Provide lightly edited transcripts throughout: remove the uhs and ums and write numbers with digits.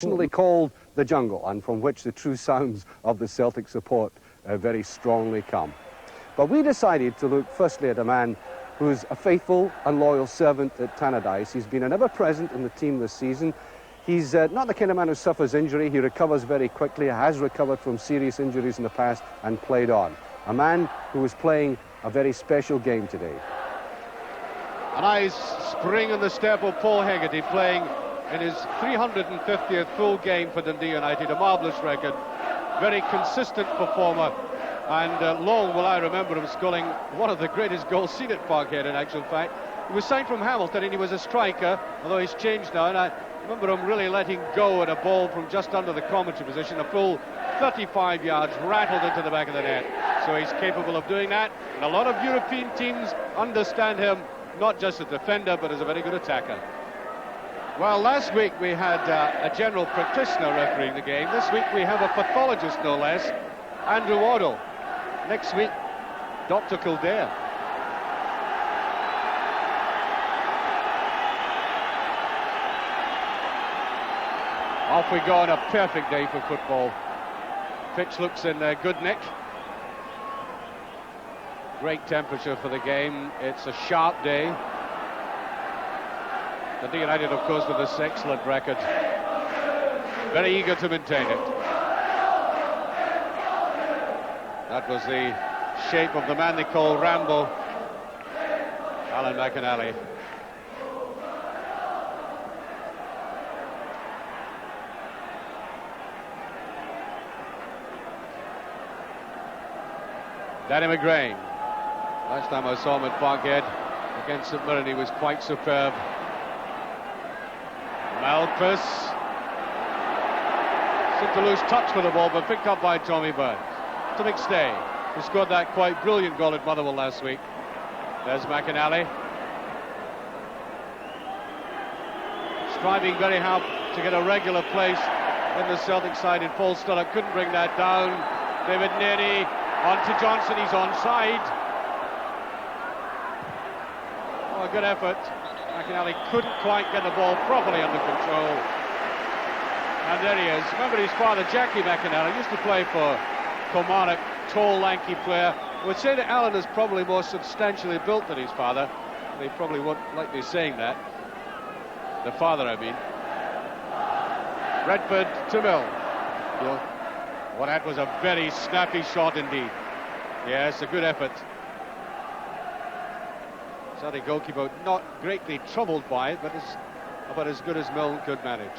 Traditionally called the jungle, and from which the true sounds of the Celtic support very strongly come. But we decided to look firstly at a man who's a faithful and loyal servant at Tannadice. He's been an ever-present in the team this season. He's not the kind of man who suffers injury. He recovers very quickly, has recovered from serious injuries in the past and played on. A man who is playing a very special game today. A nice spring in the step of Paul Hegarty, playing in his 350th full game for Dundee United, a marvellous record, very consistent performer, and long will I remember him scoring one of the greatest goals seen at Parkhead in actual fact. He was signed from Hamilton and he was a striker, although he's changed now, and I remember him really letting go at a ball from just under the commentary position, a full 35 yards, rattled into the back of the net. So he's capable of doing that, and a lot of European teams understand him, not just as a defender, but as a very good attacker. Well, last week we had a general practitioner refereeing the game. This week we have a pathologist, no less, Andrew Waddle. Next week, Dr. Kildare. Off we go on a perfect day for football. Pitch looks in good nick. Great temperature for the game. It's a sharp day. Dundee United, of course, with this excellent record, very eager to maintain it. That was the shape of the man they call Rambo, Alan McInally. Danny McGrain. Last time I saw him at Parkhead against St Mirren, he was quite superb. Malpas seemed to lose touch with the ball, but picked up by Tommy Burns. To McStay, who scored that quite brilliant goal at Motherwell last week. There's McInally, striving very hard to get a regular place in the Celtic side in Paul Sturrock. Couldn't bring that down. David Neri on to Johnson. He's onside. Oh, a good effort. McInally couldn't quite get the ball properly under control. And there he is. Remember his father, Jackie McInally, used to play for Kilmarnock, tall, lanky player. I would say that Alan is probably more substantially built than his father. They probably won't like me saying that. The father, I mean. Redford to Mill. Well, that was a very snappy shot indeed. Yes, a good effort. Celtic goalkeeper not greatly troubled by it, but it's about as good as Mill could manage.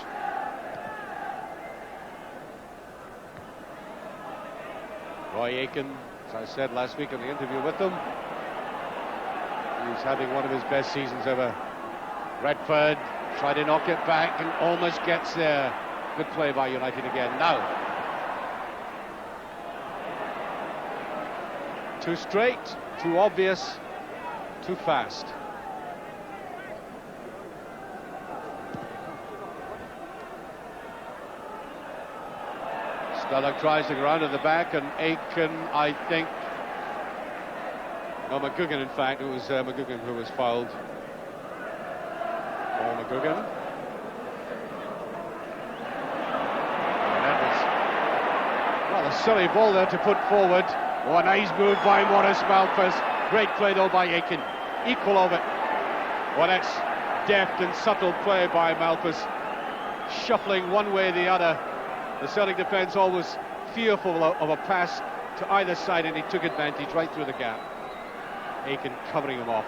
Roy Aitken, as I said last week in the interview with them, he's having one of his best seasons ever. Redford tried to knock it back and almost gets there. Good play by United again. Now, too straight, too obvious, too fast. Sturrock tries to go around at the back, and Aitken, I think, no, McGugan, in fact, it was McGugan who was fouled. Paul McGugan. And that was rather silly ball there to put forward. Oh, a nice move by Maurice Malpas. Great play though by Aitken. Equal of it. Well, that's deft and subtle play by Malpas. Shuffling one way or the other. The Celtic defence always fearful of a pass to either side, and he took advantage right through the gap. Aitken covering him off.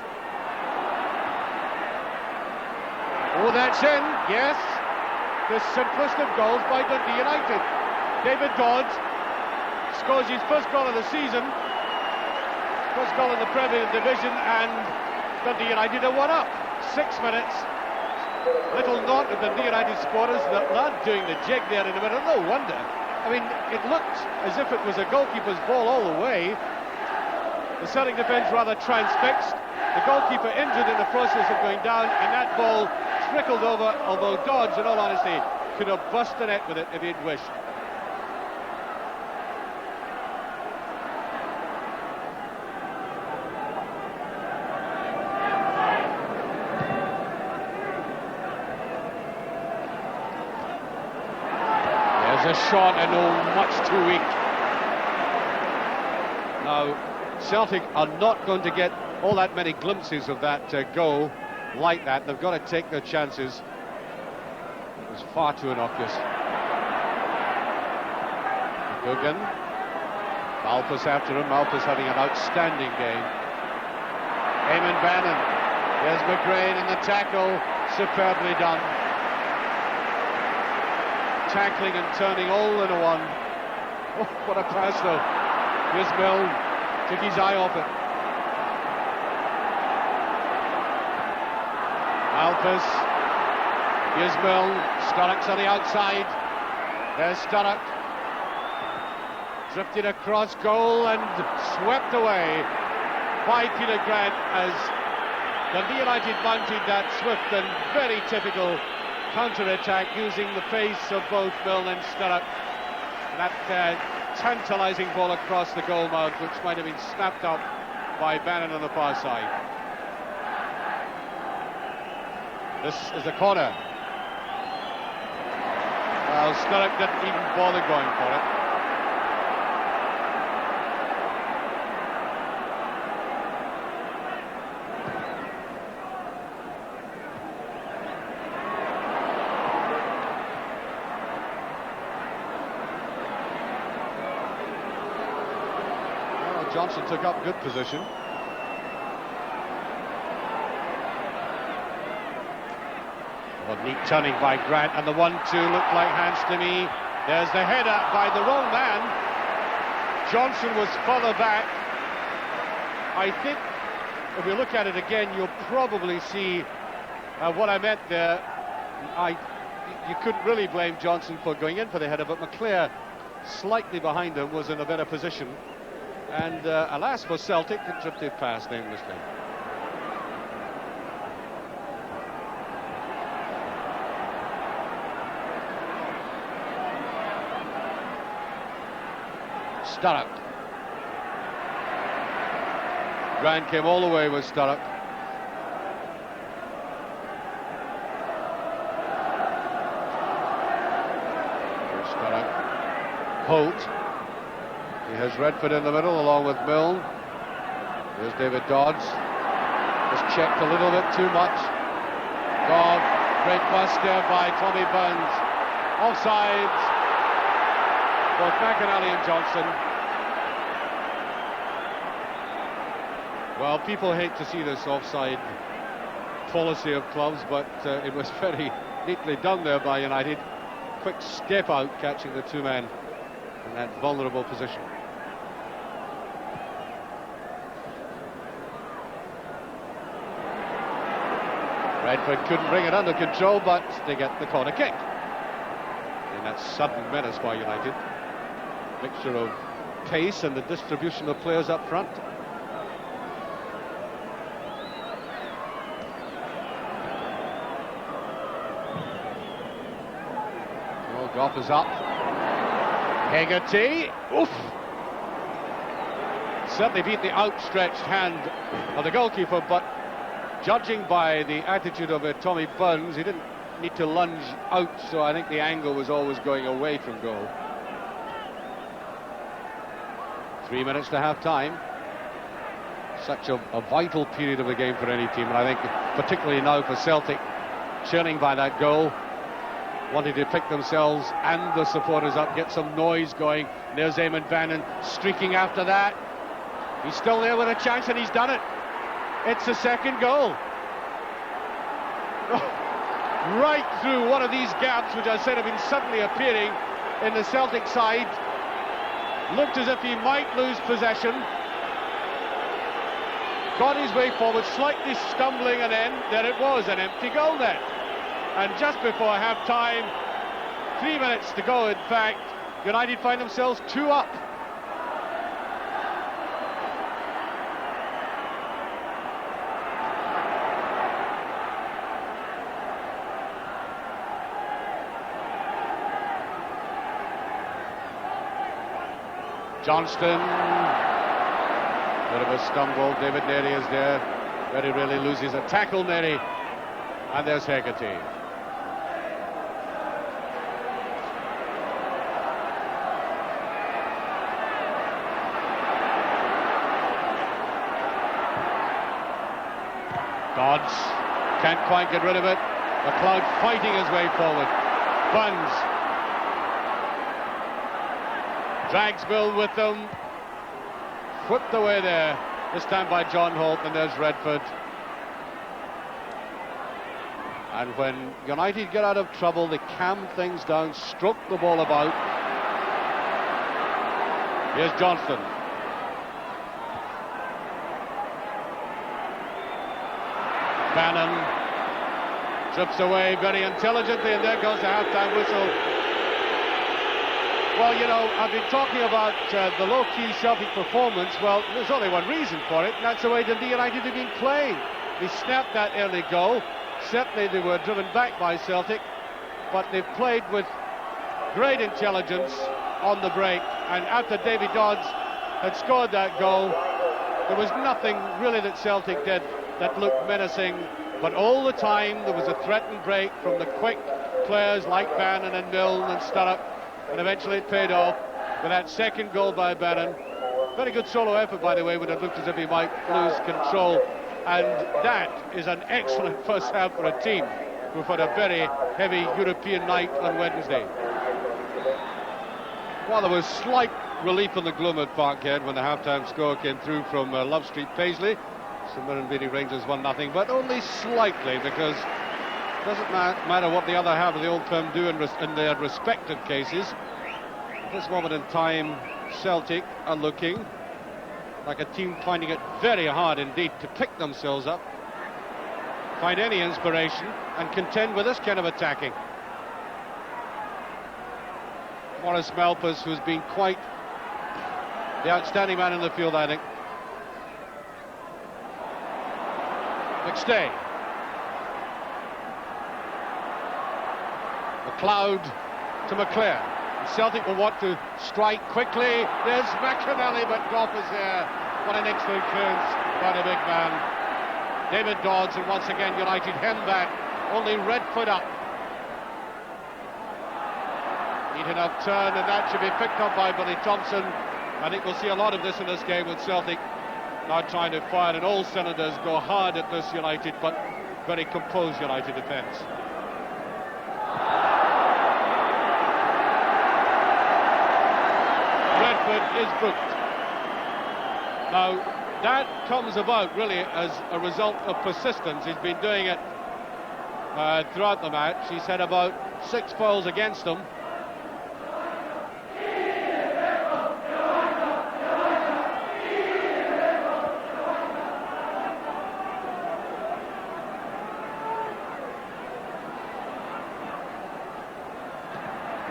Oh, that's in. Yes. The simplest of goals by Dundee United. David Dodds scores his first goal of the season. First goal in the Premier Division, and Dundee United are 1-up. 6 minutes. Little knot of Dundee United supporters. The lad doing the jig there in the middle. No wonder. I mean, it looked as if it was a goalkeeper's ball all the way. The Celtic defence rather transfixed. The goalkeeper injured in the process of going down, and that ball trickled over, although Dodds, in all honesty, could have bust the net with it if he'd wished. There's a shot, and oh, much too weak. Now, Celtic are not going to get all that many glimpses of that goal like that. They've got to take their chances. It was far too innocuous. Gugan. Malpas after him. Malpas having an outstanding game. Eamon Bannon. There's McGrain in the tackle. Superbly done. Tackling and turning all in a one. Oh, what a pass though. Here's Milne. Took his eye off it. Malpas. Here's Milne. Sturrock's on the outside. There's Sturrock. Drifted across goal and swept away by Peter Grant as Dundee United mounted that swift and very typical counter-attack using the pace of both Milne and Sturrock. That tantalising ball across the goal mouth, which might have been snapped up by Bannon on the far side. This is the corner. Well, Sturrock didn't even bother going for it. Johnson took up good position. Well, neat turning by Grant, and the 1-2 looked like hands to me. There's the header by the wrong man. Johnson was further back. I think if we look at it again, you'll probably see what I meant there. You couldn't really blame Johnson for going in for the header, but McClare, slightly behind him, was in a better position. And alas for Celtic, it drifted past aimlessly. Sturrock. Grant came all the way with Sturrock. Here's Sturrock. Holt. He has Redford in the middle along with Milne. There's David Dodds. Just checked a little bit too much. Dodd, great bust there by Tommy Burns. Offsides. Both McInally and Johnson. Well, people hate to see this offside policy of clubs, but it was very neatly done there by United. Quick step out, catching the two men in that vulnerable position. Redford couldn't bring it under control, but they get the corner kick. And that sudden menace by United. Mixture of pace and the distribution of players up front. Well, Goff is up. Hegarty. Oof! Certainly beat the outstretched hand of the goalkeeper, but judging by the attitude of Tommy Burns, he didn't need to lunge out, so I think the angle was always going away from goal. 3 minutes to half-time. Such a vital period of the game for any team, and I think particularly now for Celtic, churning by that goal, wanting to pick themselves and the supporters up, get some noise going. There's Eamon Bannon streaking after that. He's still there with a chance, and he's done it. It's the second goal. Right through one of these gaps, which I said have been suddenly appearing in the Celtic side. Looked as if he might lose possession. Got his way forward, slightly stumbling, and then there it was, an empty goal net. And just before half-time, 3 minutes to go in fact, United find themselves 2 up. Johnston, bit of a stumble. David Neary is there. Very rarely loses a tackle, Neary. And there's Hegarty. Dodds can't quite get rid of it. McLeod fighting his way forward. Buns drags Mill with them. Whipped away there, this time by John Holt, and there's Redford. And when United get out of trouble, they calm things down, stroke the ball about. Here's Johnston. Bannon trips away very intelligently, and there goes the half-time whistle. Well, you know, I've been talking about the low-key Celtic performance. Well, there's only one reason for it, and that's the way Dundee United have been playing. They snapped that early goal. Certainly they were driven back by Celtic, but they've played with great intelligence on the break. And after Davy Dodds had scored that goal, there was nothing really that Celtic did that looked menacing, but all the time there was a threatened break from the quick players like Bannon and Milne and Sturrock, and eventually it paid off with that second goal by Bannon. Very good solo effort, by the way, when it looked as if he might lose control. And that is an excellent first half for a team who've had a very heavy European night on Wednesday. Well, there was slight relief in the gloom at Parkhead when the half-time score came through from Love Street Paisley. St Mirren beating Rangers 1-0, but only slightly, because it doesn't matter what the other half of the old firm do in their respective cases. At this moment in time, Celtic are looking like a team finding it very hard indeed to pick themselves up, find any inspiration, and contend with this kind of attacking. Maurice Malpas, who's been quite the outstanding man in the field, I think. McStay. McLeod to McClare. Celtic will want to strike quickly. There's McAnally, but Goff is there. What an excellent clearance by the big man. David Dodds, and once again United hem back. Only Redford up. Neat enough turn, and that should be picked up by Billy Thompson. I think we'll see a lot of this in this game with Celtic now trying to fire in all cylinders, go hard at this United, but very composed United defence. Redford is booked. Now, that comes about really as a result of persistence. He's been doing it throughout the match. He's had about 6 fouls against him.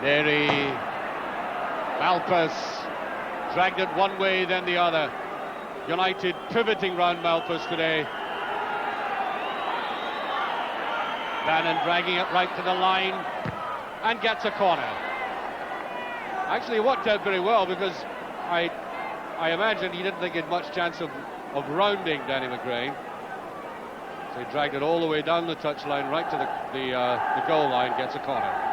Neri, Malpas, dragged it one way, then the other. United pivoting round Malpas today. Bannon dragging it right to the line and gets a corner. Actually, it worked out very well, because I imagine he didn't think he had much chance of rounding Danny McGrain. So he dragged it all the way down the touchline, right to the goal line, gets a corner.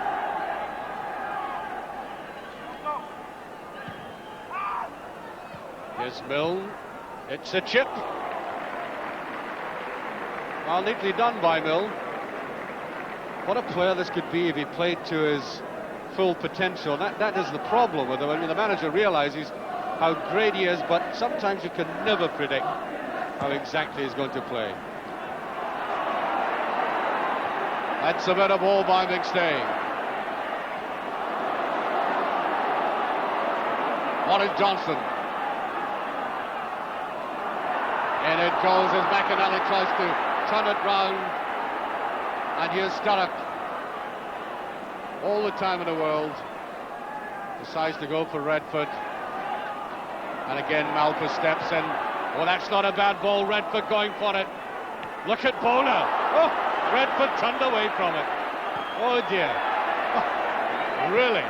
Here's Milne. It's a chip. Well, neatly done by Milne. What a player this could be if he played to his full potential. That is the problem with him. I mean, the manager realizes how great he is, but sometimes you can never predict how exactly he's going to play. That's a better ball by McStay. Maurice Johnson. And it goes as McAnally tries to turn it round. And here's Sturrock. All the time in the world. Decides to go for Redford. And again Malpas steps in. Oh, that's not a bad ball. Redford going for it. Look at Bona. Oh, Redford turned away from it. Oh dear. Oh, really?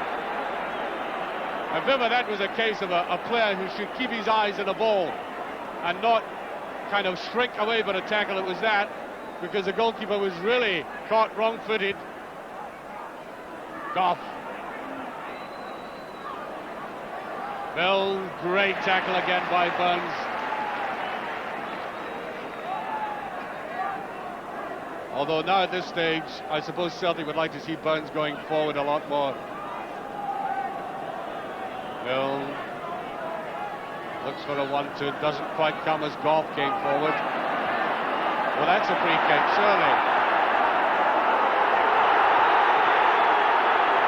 If ever that was a case of a player who should keep his eyes on the ball and not kind of shrink away for a tackle, it was that, because the goalkeeper was really caught wrong-footed. Goff. Milne, great tackle again by Burns. Although now at this stage, I suppose Celtic would like to see Burns going forward a lot more. Hill looks for a 1-2, doesn't quite come as Goff came forward. Well, that's a free kick, surely.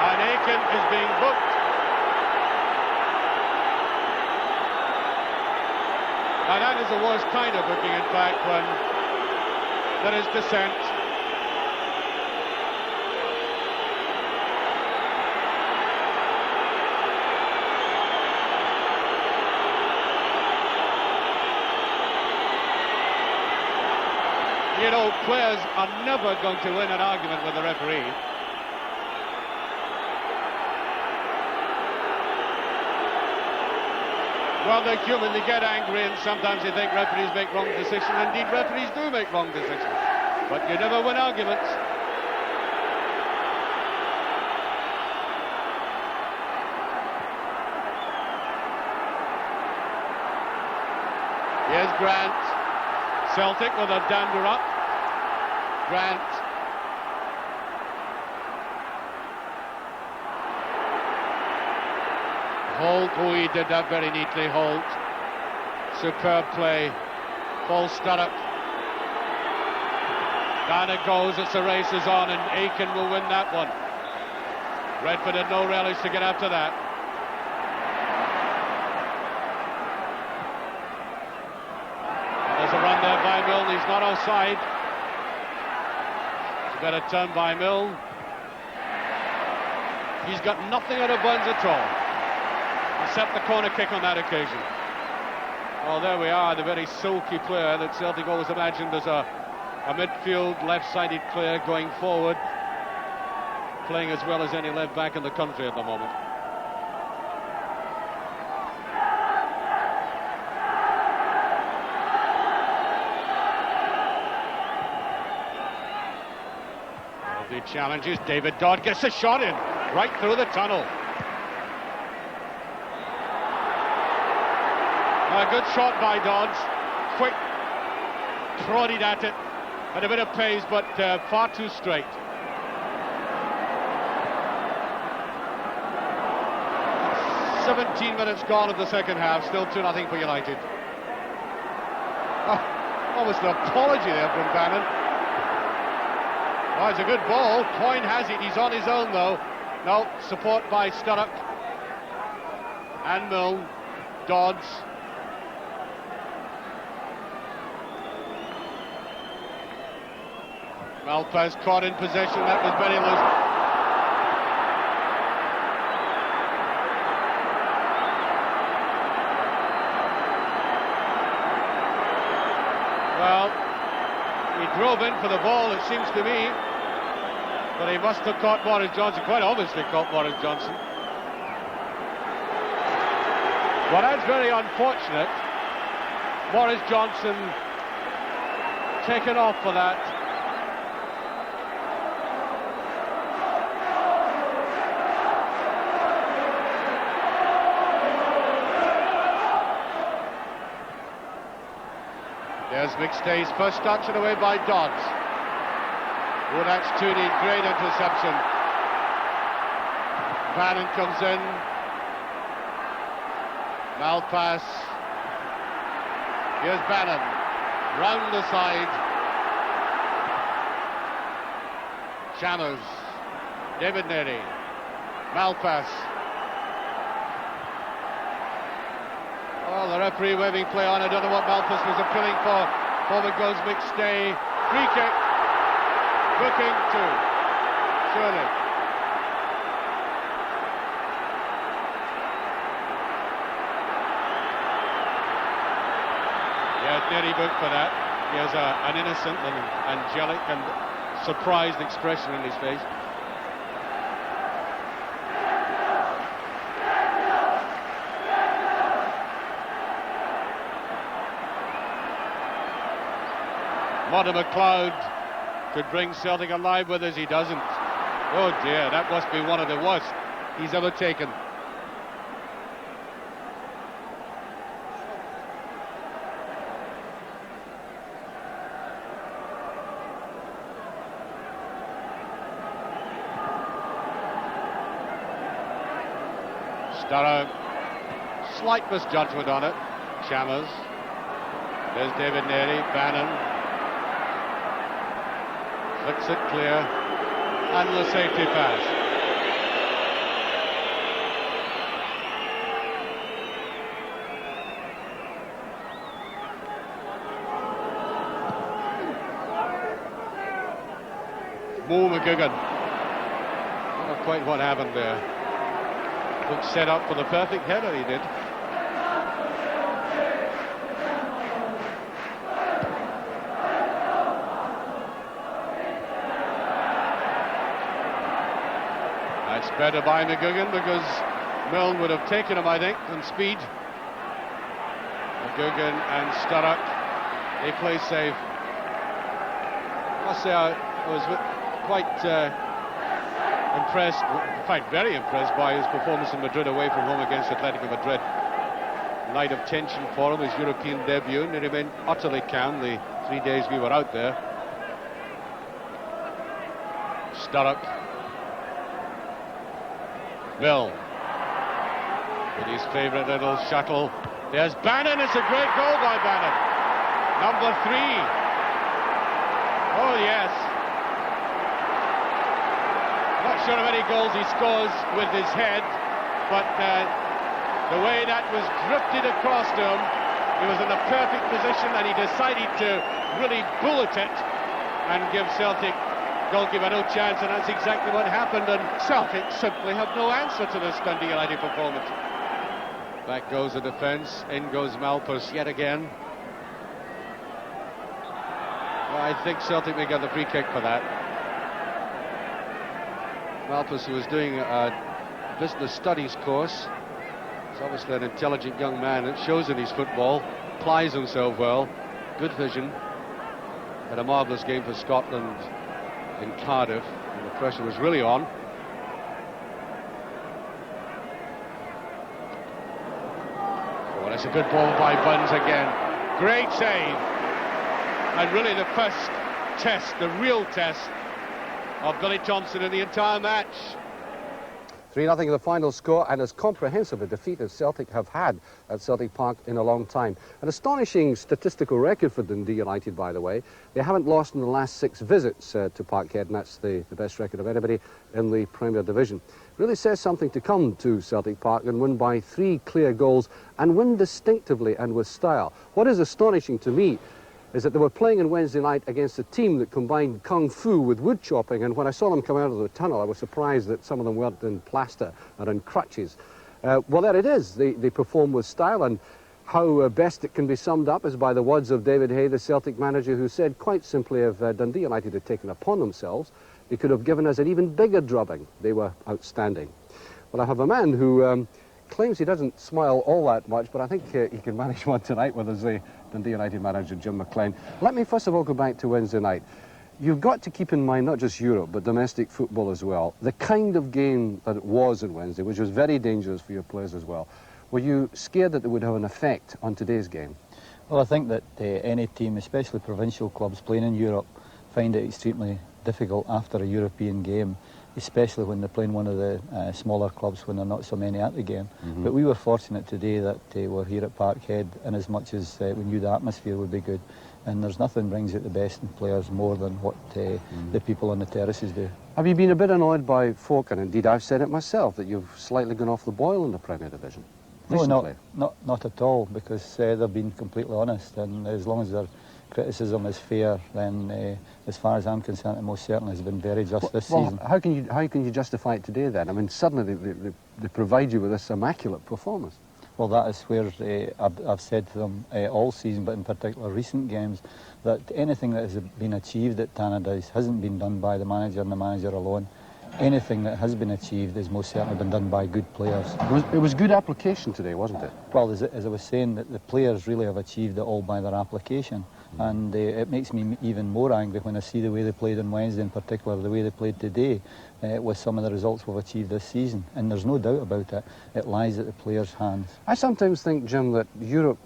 And Aiken is being booked. And that is the worst kind of booking, in fact, when there is dissent. You know, players are never going to win an argument with the referee. Well, they're human, they get angry, and sometimes they think referees make wrong decisions. Indeed, referees do make wrong decisions. But you never win arguments. Here's Grant. Celtic with a dander up. Grant. Holt, oh, he did that very neatly, Holt. Superb play. False Sturrock. Down it goes, it's the race is on, and Aiken will win that one. Redford had no relish to get after that. There's a run there by Milne, he's not offside. It's a better turn by Milne. He's got nothing out of Burns at all, except the corner kick on that occasion. Well, there we are, the very sulky player that Celtic always imagined as a midfield left-sided player going forward, playing as well as any left back in the country at the moment. The challenges, David Dodd gets a shot in, right through the tunnel. A good shot by Dodds, quick, prodded at it, had a bit of pace, but far too straight. "17 minutes gone of the second half, still 2-0 for United." Oh, almost an apology there from Bannon. Oh, it's a good ball. Coyne has it. He's on his own, though. No, support by Sturrock and Milne. Dodds. Malpas caught in possession. That was very loose. Well, he drove in for the ball, it seems to me. But he must have caught Maurice Johnson, quite obviously caught Maurice Johnson. Well, that's very unfortunate. Maurice Johnson taken off for that. There's McStay's first touch and away by Dodds. Oh, that's Tooney, great interception. Bannon comes in. Malpass. Here's Bannon. Round the side. Chalmers. David Neary. Malpass. Oh, the referee waving play on. I don't know what Malpass was appealing for. Forward goes McStay. Free kick. Booking two. Surely. Yeah, Neary booked for that. He has an innocent and angelic and surprised expression in his face. Martin McLeod could bring Celtic alive with us, he doesn't. Oh dear, that must be one of the worst he's ever taken. Sturrock. Slight misjudgment on it. Chalmers. There's David Neri. Bannon. Flicks it clear. And the safety pass. Mo McGugan. I don't know quite what happened there. Looked set up for the perfect header, he did. That's better by McGugan because Milne would have taken him, I think, on speed. McGugan and Sturrock, they play safe. I must say I was quite impressed, in fact very impressed by his performance in Madrid away from home against Atletico Madrid. Night of tension for him, his European debut, and he remained utterly calm the 3 days we were out there. Sturrock. Milne with his favourite little shuttle. There's Bannon, it's a great goal by Bannon. Number 3. Oh yes. Not sure how many goals he scores with his head, but the way that was drifted across to him, he was in a perfect position and he decided to really bullet it and give Celtic goalkeeper no chance, and that's exactly what happened, and Celtic simply have no answer to this Dundee United performance. Back goes the defence, in goes Malpas yet again. Well, I think Celtic may get the free kick for that. Malpas, who was doing a business studies course, is obviously an intelligent young man. It shows in his football, applies himself well, good vision. Had a marvellous game for Scotland in Cardiff, and the pressure was really on. Oh, that's a good ball by Buns again. Great save. And really the first test, the real test of Billy Thompson in the entire match. 3-0 the final score, and as comprehensive a defeat as Celtic have had at Celtic Park in a long time. An astonishing statistical record for Dundee United, by the way. They haven't lost in the last 6 visits to Parkhead, and that's the best record of anybody in the Premier Division. Really says something to come to Celtic Park and win by 3 clear goals and win distinctively and with style. What is astonishing to me is that they were playing on Wednesday night against a team that combined kung fu with wood chopping, and when I saw them come out of the tunnel, I was surprised that some of them weren't in plaster or in crutches. Well, there it is. They perform with style, and how best it can be summed up is by the words of David Hay, the Celtic manager, who said quite simply, if Dundee United had taken upon themselves, they could have given us an even bigger drubbing. They were outstanding. Well, I have a man who claims he doesn't smile all that much, but I think he can manage one tonight with us, the Dundee United manager, Jim McLean. Let me first of all go back to Wednesday night. You've got to keep in mind not just Europe, but domestic football as well. The kind of game that it was on Wednesday, which was very dangerous for your players as well. Were you scared that it would have an effect on today's game? Well, I think that any team, especially provincial clubs playing in Europe, find it extremely difficult after a European game, especially when they're playing one of the smaller clubs when there are not so many at the game. But we were fortunate today that we're here at Parkhead, and as much as we knew the atmosphere would be good, and there's nothing brings out the best in players more than what the people on the terraces do. Have you been a bit annoyed by folk, and indeed I've said it myself, that you've slightly gone off the boil in the Premier Division? No, not at all, because they've been completely honest, and as long as their criticism is fair, then as far as I'm concerned, it most certainly has been very just this season. How can you justify it today then? I mean, suddenly they provide you with this immaculate performance. Well, that is where I've said to them all season, but in particular recent games, that anything that has been achieved at Tannadice hasn't been done by the manager and the manager alone. Anything that has been achieved has most certainly been done by good players. It was good application today, wasn't it? Well, as I was saying, that the players really have achieved it all by their application. And it makes me even more angry when I see the way they played on Wednesday, in particular the way they played today, with some of the results we've achieved this season. And there's no doubt about it, it lies at the players' hands. I sometimes think, Jim, that Europe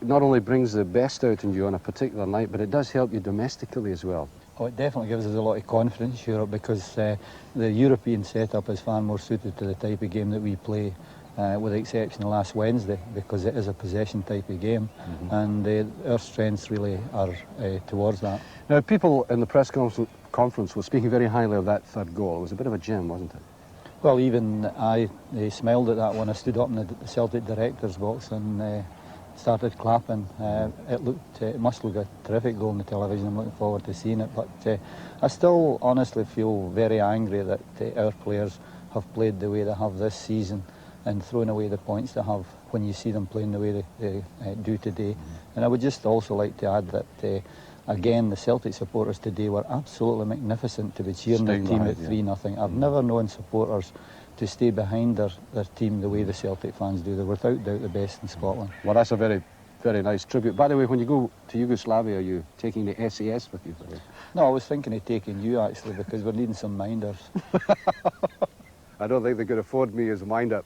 not only brings the best out in you on a particular night, but it does help you domestically as well. Oh, it definitely gives us a lot of confidence, Europe, because the European setup is far more suited to the type of game that we play. with the exception of last Wednesday, because it is a possession type of game, and our strengths really are towards that. Now, people in the press conference were speaking very highly of that third goal. It was a bit of a gem, wasn't it? Well, even I smiled at that when I stood up in the Celtic director's box and started clapping. It must look a terrific goal on the television. I'm looking forward to seeing it, but I still honestly feel very angry that our players have played the way they have this season and thrown away the points they have when you see them playing the way they do today. And I would just also like to add that again, the Celtic supporters today were absolutely magnificent to be cheering their team at 3-0. I've never known supporters to stay behind their team the way the Celtic fans do. They're without doubt the best in Scotland. Well, that's a very, very nice tribute. By the way, when you go to Yugoslavia, are you taking the SAS with you? No, I was thinking of taking you, actually, because we're needing some minders. I don't think they could afford me as a minder.